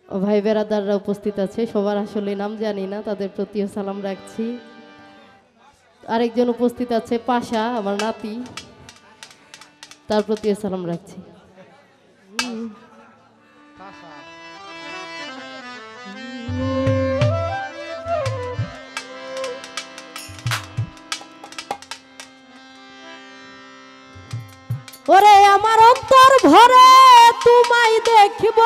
ভাই বেরাদাররা উপস্থিত আছে, সবার আসলে নাম জানি না, তাদের প্রতিও সালাম রাখছি। আরেকজন উপস্থিত আছে পাশা, আমার নাতি, তার প্রতিও সালাম রাখছি। ওরে আমার অন্তর ভরে তোমায় দেখব,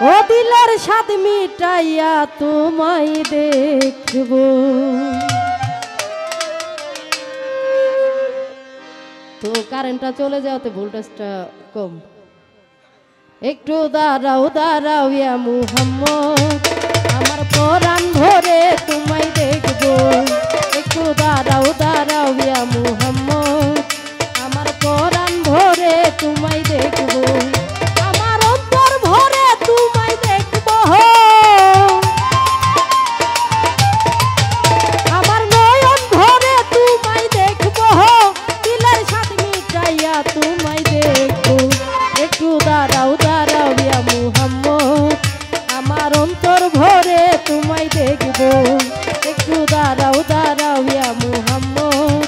ও দিলের স্বাদ মিটাইয়া তোমায় দেখব। তো কারেন্টটা চলে যাওয়াতে ভোল্টেজটা কম, একটু দাঁড়াও দাঁড়াও ইয়া মুহাম্মদ, আমার পরাণ ভরে তোমায় দেখব। একটু দাঁড়াও দাঁড়াও ইয়া মুহাম্মদ, আমার পরাণ ভরে তোমায় দেখব। আমার অন্তর ভরে তোমায় দেখব, আমার নয়ন ভরে তোমায় দেখব, দিলের স্বাদ মিটাইয়া তোমায় দেখব। একটু দাঁড়াও দাঁড়াও ইয়া মুহাম্মদ, আমার অন্তর ভরে তোমায় দেখব। একটু দাঁড়াও দাঁড়াও ইয়া মুহাম্মদ,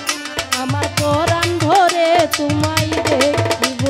আমার পরাণ ভরে তোমায় দেখব।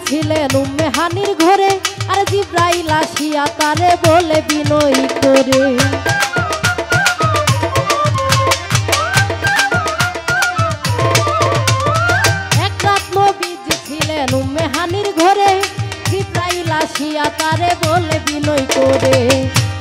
ছিলেন উম্মে হানির ঘরে, আর জিব্রাইল আসিয়া তারে বলে বিনয় করে, এক রাত নবীজি ছিলেন উম্মে হানির ঘরে, জিব্রাইল আসিয়া তারে বলে বিনয় করে,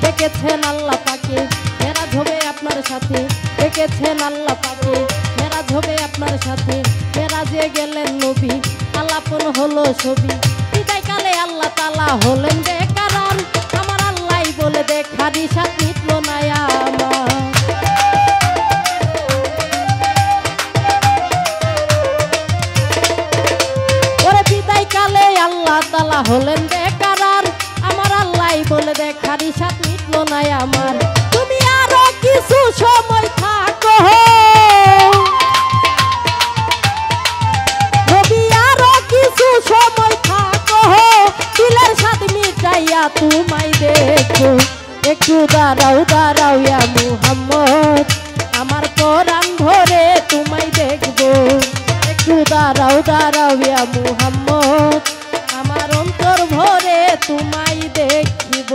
দেখেছেন আল্লাহ পাকে মেরাজ হবে আপনার সাথে, দেখেছেন আল্লাহ পাকে মেরাজ হবে আপনার সাথে। মেরাজে গেলেন নবী, আলাপন হলো ছবি, বিদায় কালে আল্লাহ তাআলা হলেন বেকারার, আমার আল্লাহ বলে দেখার ইশাত মিটল না আমার। ওরে বিদায় কালে আল্লাহ তাআলা হলেন বেকারার, আমার আল্লাহ বলে দেখার ইশাত মিটল না আমার। তুমি আরো কিছু সময় থাকো, সময় থাকো, দিলের স্বাদ মিটাইয়া তোমায় দেখো। একটু দাঁড়াও দাঁড়াও ইয়া মুহাম্মদ, আমার পরাণ ভরে তোমায় দেখব। একটু দাঁড়াও দাঁড়াও ইয়া মুহাম্মদ, আমার অন্তর ভরে তোমায় দেখব।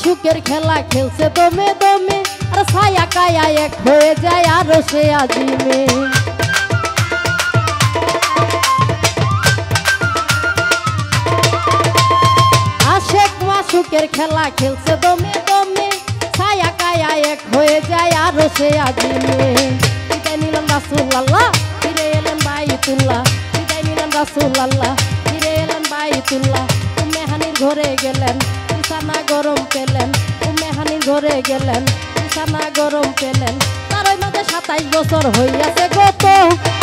সুখের খেলা খেলছে দমে দমে, আর ছায়া কায়া এক হয়ে যায় আরো সে আজিমে। আশেক মাসুকের খেলা খেলছে দমে দমে, ছায়া কায়া এক হয়ে যায় আরো সে আজিমে। বিদায় নিলেন রাসূলুল্লাহ, ফিরে এলেন বাইতুল্লাহ, বিদায় নিলেন রাসূলুল্লাহ, ফিরে এলেন বাইতুল্লাহ। উম্মে হানির ঘরে গেলেন, বিছানা গরম পেলেন, উম্মে হানির ঘরে গেলেন, বিছানা গরম পেলেন। তার ওই মাঝে 27 বছর হইয়াছে গত,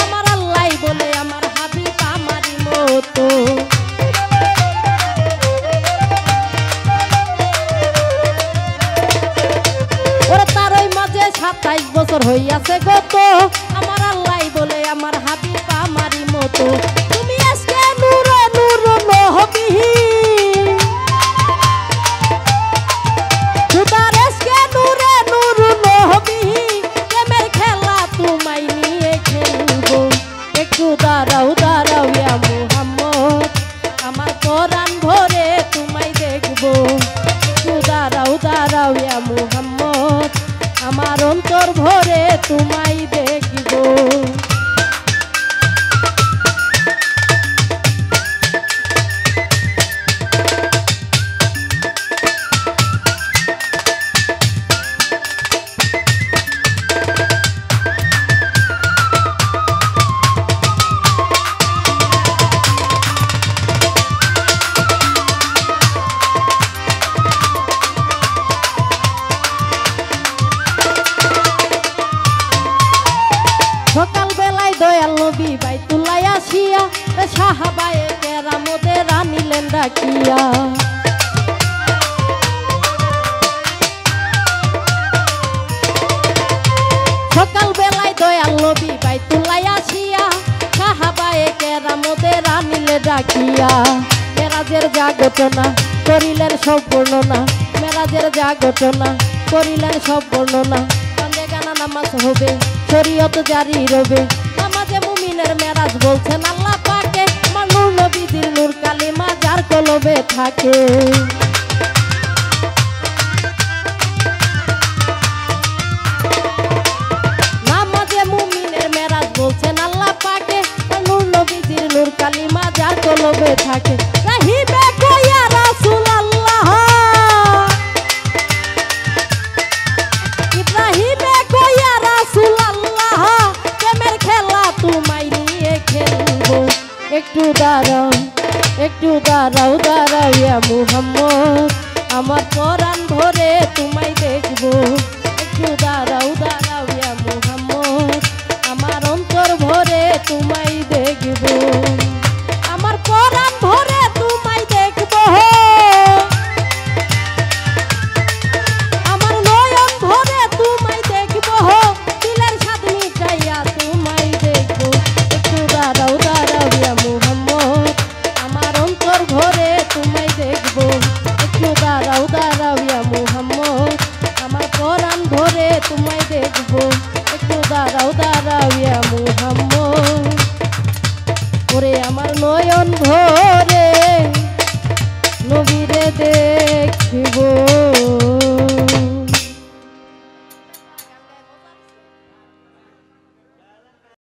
আমার আল্লাহ বলে আমার হাবিব আমারই মতো। ওরে তার ওই মাঝে 27 বছর হইয়াছে গত, আমার আল্লাহ বলে আমার হাবিব আমারই মতো। তুমি আজকে নূরে নূর নবী, তোমায় দেখব। সকাল বেলায় দয়াল নবী বাইতুল্লায় আসিয়া সাহাবায়ে কেরামদের আনিলেন ডাকিয়া। সকাল বেলায় দয়াল নবী বাইতুল্লায় আসিয়া সাহাবায়ে কেরামদের আনিলেন ডাকিয়া। মেরাজের যা ঘটনা করিলেন সব বর্ণনা, মেরাজের যা ঘটনা করিলেন সব বর্ণনা। কান্দে গানা নামাজ হবে শরীয়ত জারি রবে, নামাজে মুমিনের মেরাজ বলছেন আল্লাহ পাকে। আমার নূর নবীজির নূর কালিমা যার কলবে থাকে। নামাজে মুমিনের মেরাজ বলছেন আল্লাহ পাকে, আমার নূর নবীজির নূর কালিমা যার কলবে থাকে। রাহিবে কইয়া রাসূলুল্লাহ, ইব্রাহিমে কইয়া রাসূলুল্লাহ, প্রেমের খেলা তোমায় নিয়ে খেলবো। একটু দাঁড়াও, একটু দাঁড়াও, দাঁড়াও ইয়া মুহাম্মদ, আমার পরাণ ভরে তোমায় দেখবো। একটু দাঁড়াও, দাঁড়াও ইয়া মুহাম্মদ, আমার অন্তর ভরে তোমায় দেখবো। আমার পরাণ ভরে তোমায় দেখবো, আমার নয়ন ভরে তোমায় দেখবো, দিলের স্বাদ মিটাইয়া তোমায় দেখবো। একটু দাঁড়াও, দাঁড়াও ইয়া মুহাম্মদ, আমার অন্তর ভরে তোমায় দেখবো। একটু দাঁড়াও, দাঁড়াও ইয়া মুহাম্মদ, আমার পরাণ ভরে তোমায় দেখবো। একটু দাঁড়াও, দাঁড়াও ইয়া মুহাম্মদ, ওরে আমার নয়ন ভরে নবীরে দেখবো।